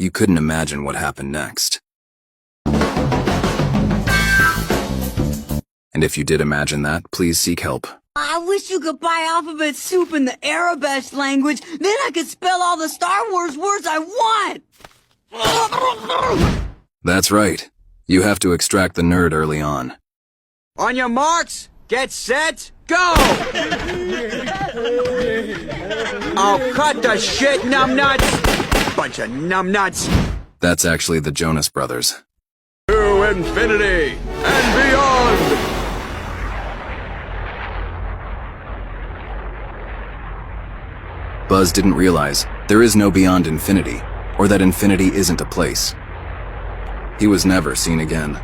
You couldn't imagine what happened next. And if you did imagine that, please seek help. I wish you could buy alphabet soup in the Arabesh language. Then I could spell all the Star Wars words I want. That's right. You have to extract the nerd early on. On your marks, get set, go! Oh, cut the shit, numbnuts! Bunch of numbnuts! That's actually the Jonas Brothers. To infinity and beyond! Buzz didn't realize there is no beyond infinity, or that infinity isn't a place. He was never seen again.